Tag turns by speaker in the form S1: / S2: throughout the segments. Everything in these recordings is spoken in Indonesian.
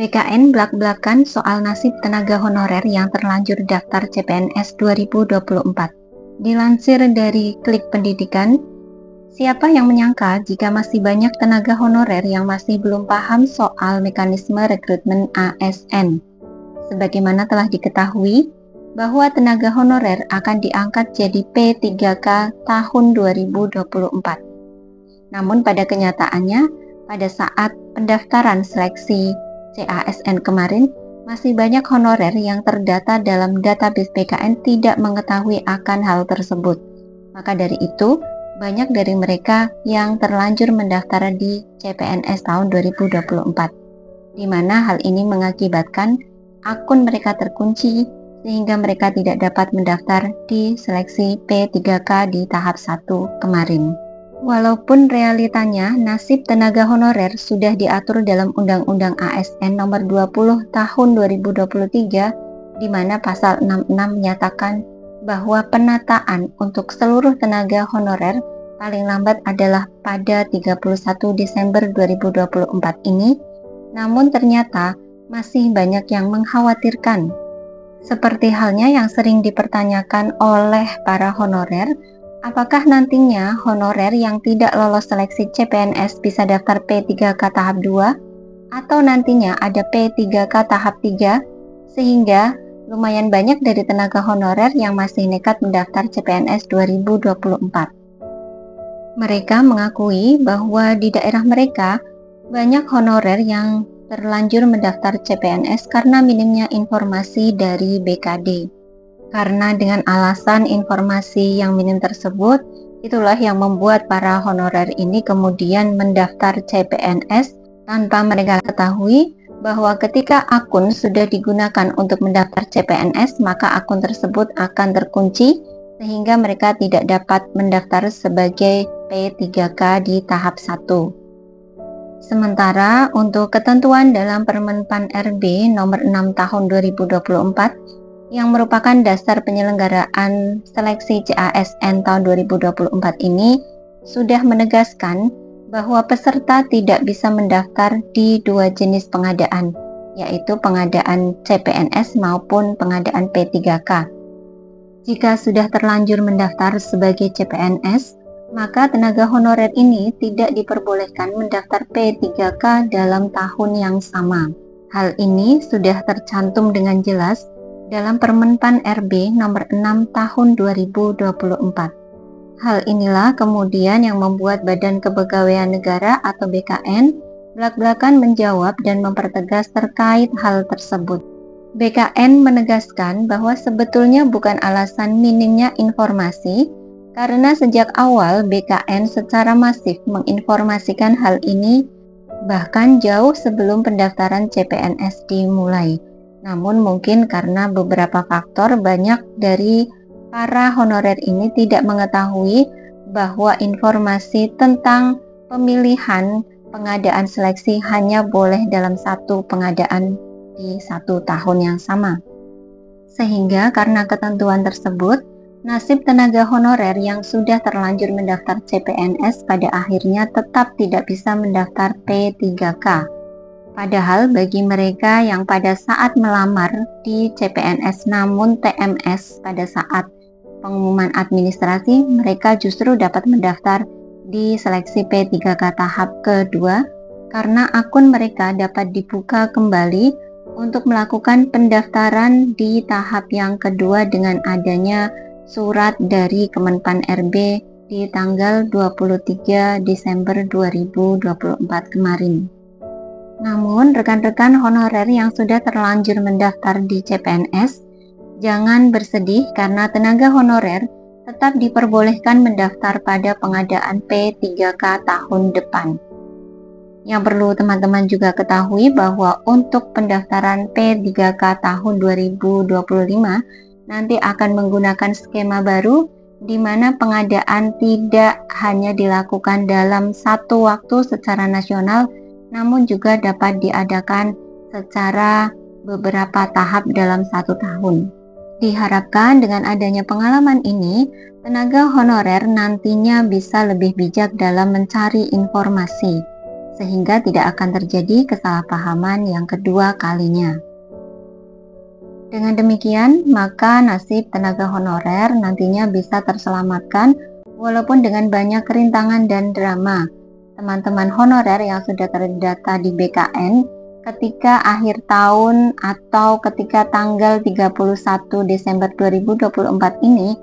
S1: BKN blak-blakan soal nasib tenaga honorer yang terlanjur daftar CPNS 2024. Dilansir dari Klik Pendidikan, siapa yang menyangka jika masih banyak tenaga honorer yang masih belum paham soal mekanisme rekrutmen ASN. Sebagaimana telah diketahui, bahwa tenaga honorer akan diangkat jadi P3K tahun 2024. Namun pada kenyataannya, pada saat pendaftaran seleksi CASN kemarin, masih banyak honorer yang terdata dalam database BKN tidak mengetahui akan hal tersebut. Maka dari itu, banyak dari mereka yang terlanjur mendaftar di CPNS tahun 2024, di mana hal ini mengakibatkan akun mereka terkunci sehingga mereka tidak dapat mendaftar di seleksi P3K di tahap 1 kemarin. Walaupun realitanya nasib tenaga honorer sudah diatur dalam Undang-Undang ASN Nomor 20 Tahun 2023, di mana pasal 66 menyatakan bahwa penataan untuk seluruh tenaga honorer paling lambat adalah pada 31 Desember 2024 ini, namun ternyata masih banyak yang mengkhawatirkan. Seperti halnya yang sering dipertanyakan oleh para honorer, apakah nantinya honorer yang tidak lolos seleksi CPNS bisa daftar P3K tahap 2 atau nantinya ada P3K tahap 3 sehingga lumayan banyak dari tenaga honorer yang masih nekat mendaftar CPNS 2024. Mereka mengakui bahwa di daerah mereka banyak honorer yang terlanjur mendaftar CPNS karena minimnya informasi dari BKD. Karena dengan alasan informasi yang minim tersebut, itulah yang membuat para honorer ini kemudian mendaftar CPNS tanpa mereka ketahui bahwa ketika akun sudah digunakan untuk mendaftar CPNS, maka akun tersebut akan terkunci sehingga mereka tidak dapat mendaftar sebagai P3K di tahap 1. Sementara untuk ketentuan dalam Permen PAN RB nomor 6 tahun 2024 yang merupakan dasar penyelenggaraan seleksi CASN tahun 2024 ini sudah menegaskan bahwa peserta tidak bisa mendaftar di dua jenis pengadaan, yaitu pengadaan CPNS maupun pengadaan P3K. Jika sudah terlanjur mendaftar sebagai CPNS, maka tenaga honorer ini tidak diperbolehkan mendaftar P3K dalam tahun yang sama. Hal ini sudah tercantum dengan jelas dalam Permen PAN RB nomor 6 tahun 2024. Hal inilah kemudian yang membuat Badan Kepegawaian Negara atau BKN blak-blakan menjawab dan mempertegas terkait hal tersebut. BKN menegaskan bahwa sebetulnya bukan alasan minimnya informasi, karena sejak awal BKN secara masif menginformasikan hal ini bahkan jauh sebelum pendaftaran CPNS dimulai. Namun mungkin karena beberapa faktor, banyak dari para honorer ini tidak mengetahui bahwa informasi tentang pemilihan pengadaan seleksi hanya boleh dalam satu pengadaan di satu tahun yang sama. Sehingga karena ketentuan tersebut, nasib tenaga honorer yang sudah terlanjur mendaftar CPNS pada akhirnya tetap tidak bisa mendaftar P3K. Padahal bagi mereka yang pada saat melamar di CPNS namun TMS pada saat pengumuman administrasi, mereka justru dapat mendaftar di seleksi P3K tahap kedua karena akun mereka dapat dibuka kembali untuk melakukan pendaftaran di tahap yang kedua dengan adanya surat dari Kemenpan RB di tanggal 23 Desember 2024 kemarin. Namun, rekan-rekan honorer yang sudah terlanjur mendaftar di CPNS, jangan bersedih karena tenaga honorer tetap diperbolehkan mendaftar pada pengadaan P3K tahun depan. Yang perlu teman-teman juga ketahui bahwa untuk pendaftaran P3K tahun 2025 nanti akan menggunakan skema baru di mana pengadaan tidak hanya dilakukan dalam satu waktu secara nasional, namun juga dapat diadakan secara beberapa tahap dalam satu tahun. Diharapkan dengan adanya pengalaman ini, tenaga honorer nantinya bisa lebih bijak dalam mencari informasi, sehingga tidak akan terjadi kesalahpahaman yang kedua kalinya. Dengan demikian, maka nasib tenaga honorer nantinya bisa terselamatkan walaupun dengan banyak kerintangan dan drama. Teman-teman honorer yang sudah terdata di BKN ketika akhir tahun atau ketika tanggal 31 Desember 2024 ini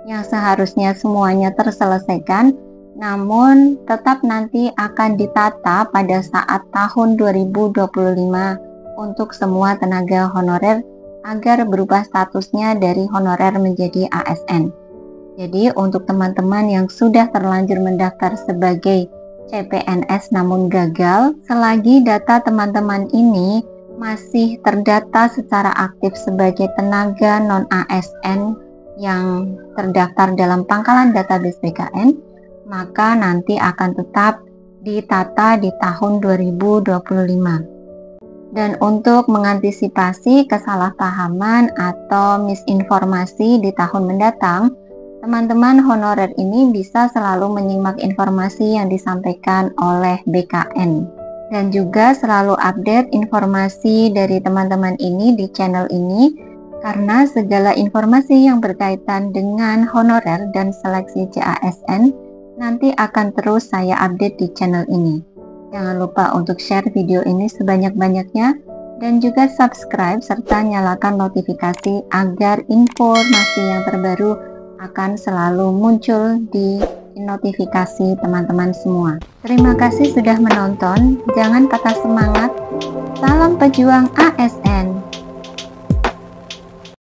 S1: yang seharusnya semuanya terselesaikan, namun tetap nanti akan ditata pada saat tahun 2025 untuk semua tenaga honorer agar berubah statusnya dari honorer menjadi ASN. Jadi untuk teman-teman yang sudah terlanjur mendaftar sebagai CPNS namun gagal, selagi data teman-teman ini masih terdata secara aktif sebagai tenaga non-ASN yang terdaftar dalam pangkalan database BKN, maka nanti akan tetap ditata di tahun 2025. Dan untuk mengantisipasi kesalahpahaman atau misinformasi di tahun mendatang, teman-teman honorer ini bisa selalu menyimak informasi yang disampaikan oleh BKN dan juga selalu update informasi dari teman-teman ini di channel ini, karena segala informasi yang berkaitan dengan honorer dan seleksi CASN nanti akan terus saya update di channel ini. Jangan lupa untuk share video ini sebanyak-banyaknya dan juga subscribe serta nyalakan notifikasi agar informasi yang terbaru akan selalu muncul di notifikasi teman-teman semua. Terima kasih sudah menonton, jangan patah semangat. Salam pejuang ASN.